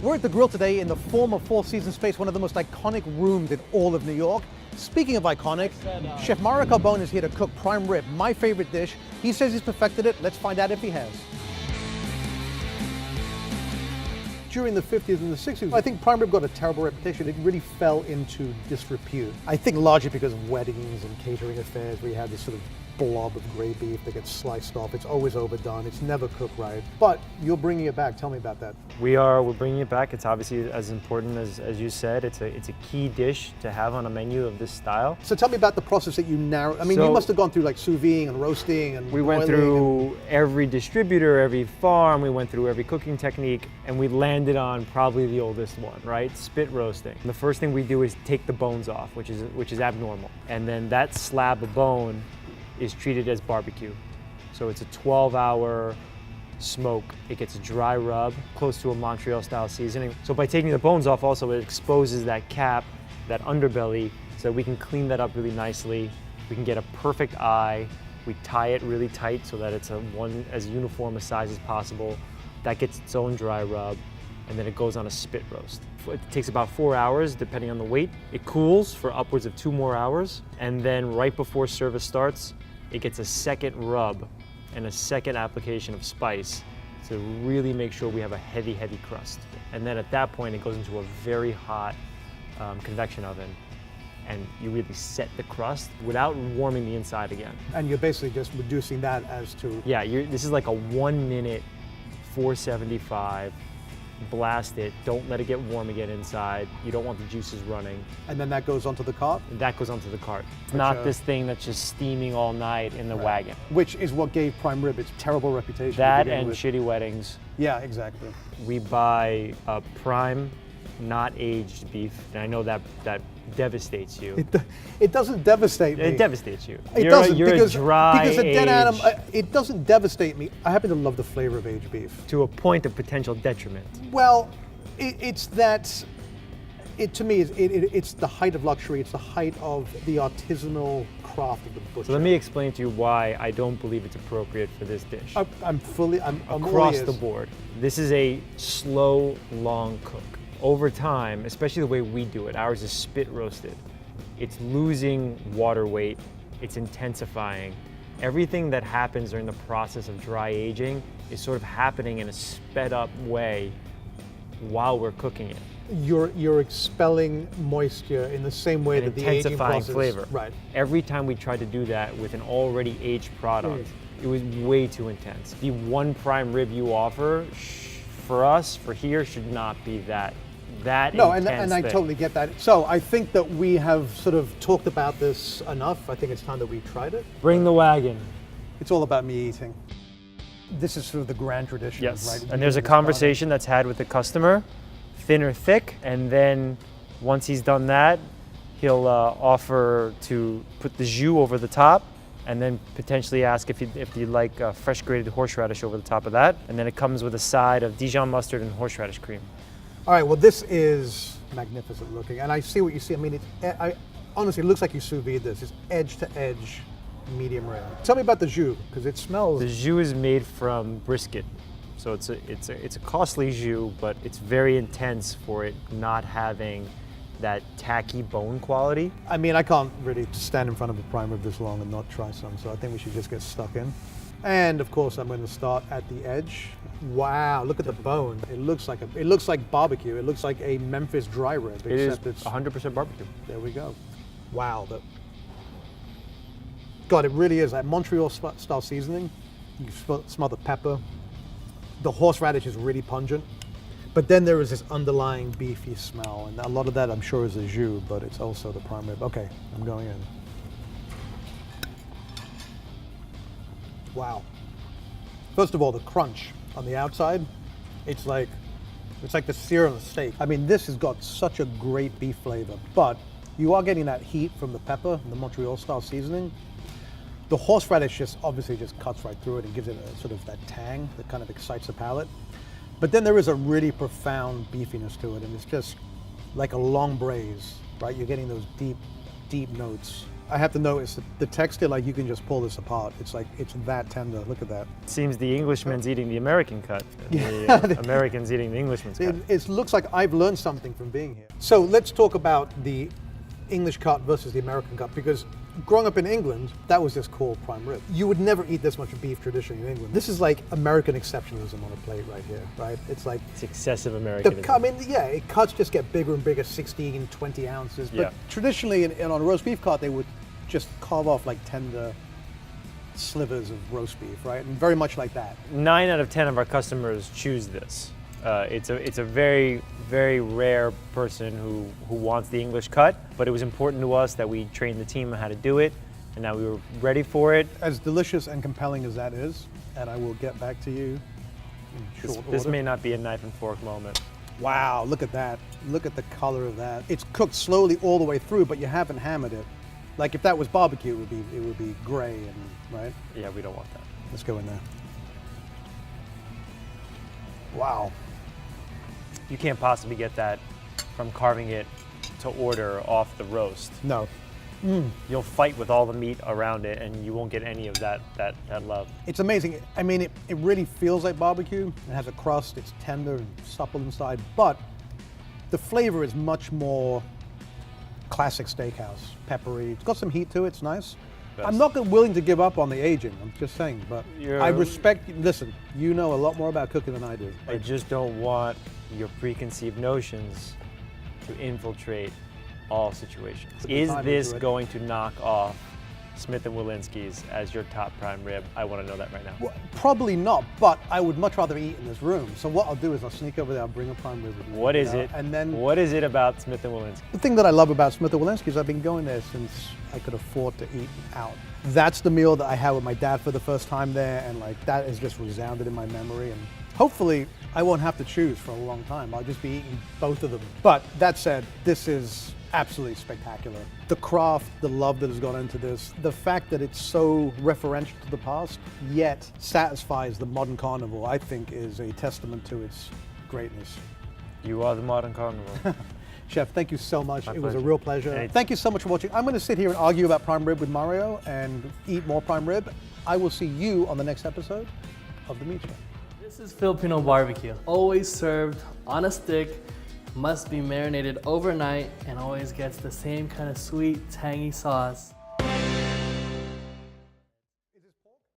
We're at the grill today in the former Four Seasons space, one of the most iconic rooms in all of New York. Speaking of iconic, Chef Mario Carbone is here to cook prime rib, my favorite dish. He says he's perfected it. Let's find out if he has. During the 50s and the 60s, I think prime rib got a terrible reputation. It really fell into disrepute. I think largely because of weddings and catering affairs where you have this sort of blob of gray beef that gets sliced off. It's always overdone. It's never cooked right. But you're bringing it back. Tell me about that. We're bringing it back. It's obviously as important as you said. It's a key dish to have on a menu of this style. So tell me about the process that you narrow. I mean, you must have gone through like sous vide and roasting and we went through every distributor, every farm. We went through every cooking technique, and we landed on probably the oldest one, right? Spit roasting. And the first thing we do is take the bones off, which is abnormal, and then that slab of bone is treated as barbecue. So it's a 12-hour smoke. It gets a dry rub, close to a Montreal style seasoning. So by taking the bones off also, it exposes that cap, that underbelly, so we can clean that up really nicely. We can get a perfect eye. We tie it really tight so that it's as uniform a size as possible. That gets its own dry rub, and then it goes on a spit roast. It takes about 4 hours depending on the weight. It cools for upwards of 2 more hours, and then right before service starts, it gets a second rub and a second application of spice to really make sure we have a heavy, heavy crust. And then at that point, it goes into a very hot convection oven, and you really set the crust without warming the inside again. And you're basically just reducing that as to... Yeah, this is like a 1 minute, 475, blast it, don't let it get warm again inside. You don't want the juices running. And then that goes onto the cart? And that goes onto the cart. It's not this thing that's just steaming all night in the wagon. Which is what gave prime rib its terrible reputation. That and shitty weddings. Yeah, exactly. We buy prime, not aged beef, and I know that devastates you. It doesn't devastate me. It devastates you. You're because a dead animal. It doesn't devastate me. I happen to love the flavor of aged beef. To a point of potential detriment. Well, it's that. To me, it's the height of luxury. It's the height of the artisanal craft of the butcher. So let me explain to you why I don't believe it's appropriate for this dish. I'm across the board. This is a slow, long cook. Over time, especially the way we do it, ours is spit roasted. It's losing water weight, it's intensifying. Everything that happens during the process of dry aging is sort of happening in a sped up way while we're cooking it. You're expelling moisture in the same way that the aging process. Intensifying flavor. Right. Every time we tried to do that with an already aged product, it was way too intense. The one prime rib you offer, for us, for here, should not be that no, intense and I thing. totally get that. So I think that we have sort of talked about this enough. I think it's time that we tried it. Bring the wagon. It's all about me eating. This is sort of the grand tradition, yes. right? And there's a conversation that's had with the customer, thin or thick, and then once he's done that, he'll offer to put the jus over the top, and then potentially ask if you'd like fresh grated horseradish over the top of that. And then it comes with a side of Dijon mustard and horseradish cream. All right, well, this is magnificent looking, and I see what you see. I mean, honestly, it looks like you sous vide this. It's edge to edge, medium rare. Tell me about the jus, because it smells. The jus is made from brisket, so it's a costly jus, but it's very intense for it not having that tacky bone quality. I mean, I can't really stand in front of a prime rib this long and not try some, so I think we should just get stuck in. And of course, I'm going to start at the edge. Wow, look at the bone. It looks like barbecue. It looks like a Memphis dry rib. It is 100% barbecue. There we go. Wow. God, it really is. That Montreal style seasoning. You smell the pepper. The horseradish is really pungent. But then there is this underlying beefy smell. And a lot of that, I'm sure, is the jus, but it's also the prime rib. Okay, I'm going in. Wow. First of all, the crunch on the outside, it's like the sear on a steak. I mean, this has got such a great beef flavor, but you are getting that heat from the pepper, the Montreal style seasoning. The horseradish obviously just cuts right through it and gives it a sort of that tang that kind of excites the palate. But then there is a really profound beefiness to it, and it's just like a long braise, right? You're getting those deep, deep notes I have to notice that the texture, like you can just pull this apart. It's like, it's that tender. Look at that. Seems the Englishman's eating the American cut, and the American's eating the Englishman's cut. It looks like I've learned something from being here. So let's talk about the English cut versus the American cut, because growing up in England, that was just called prime rib. You would never eat this much beef traditionally in England. This is like American exceptionalism on a plate right here, right? It's like, It's excessive Americanism. Cuts just get bigger and bigger, 16, 20 ounces. But Yeah. traditionally, on a roast beef cut, they would just carve off like tender slivers of roast beef, right? And very much like that. 9 out of 10 of our customers choose this. It's a very, very rare person who wants the English cut, but it was important to us that we trained the team on how to do it, and now we were ready for it. As delicious and compelling as that is, and I will get back to you in short This order. may not be a knife and fork moment. Wow, look at that. Look at the color of that. It's cooked slowly all the way through, but you haven't hammered it. Like if that was barbecue, it would be gray and right. Yeah, we don't want that. Let's go in there. Wow. You can't possibly get that from carving it to order off the roast. No, You'll fight with all the meat around it, and you won't get any of that love. it's amazing. I mean, it really feels like barbecue. It has a crust. It's tender and supple inside, but the flavor is much more classic steakhouse, peppery. It's got some heat to it. It's nice. Best. I'm not willing to give up on the aging. I'm just saying, but You're- I respect. Listen, you know a lot more about cooking than I do. I just don't want your preconceived notions to infiltrate all situations. Put the Is time this into it. going to knock off Smith & Wollensky's as your top prime rib? I want to know that right now. Well, probably not, but I would much rather eat in this room. So what I'll do is I'll sneak over there. I'll bring a prime rib with me. What you is know, it? And then What is it about Smith & Wollensky? the thing that I love about Smith & Wollensky is I've been going there since I could afford to eat out. That's the meal that I had with my dad for the first time there, and like that has just resounded in my memory. And hopefully I won't have to choose for a long time. I'll just be eating both of them. But that said, this is absolutely spectacular. The craft, the love that has gone into this, the fact that it's so referential to the past, yet satisfies the modern carnivore, I think is a testament to its greatness. You are the modern carnivore. Chef, thank you so much. My It was a pleasure. real pleasure. Anytime. Thank you so much for watching. I'm going to sit here and argue about prime rib with Mario and eat more prime rib. I will see you on the next episode of The Meat Show. This is Filipino barbecue. Always served on a stick, must be marinated overnight, and always gets the same kind of sweet, tangy sauce.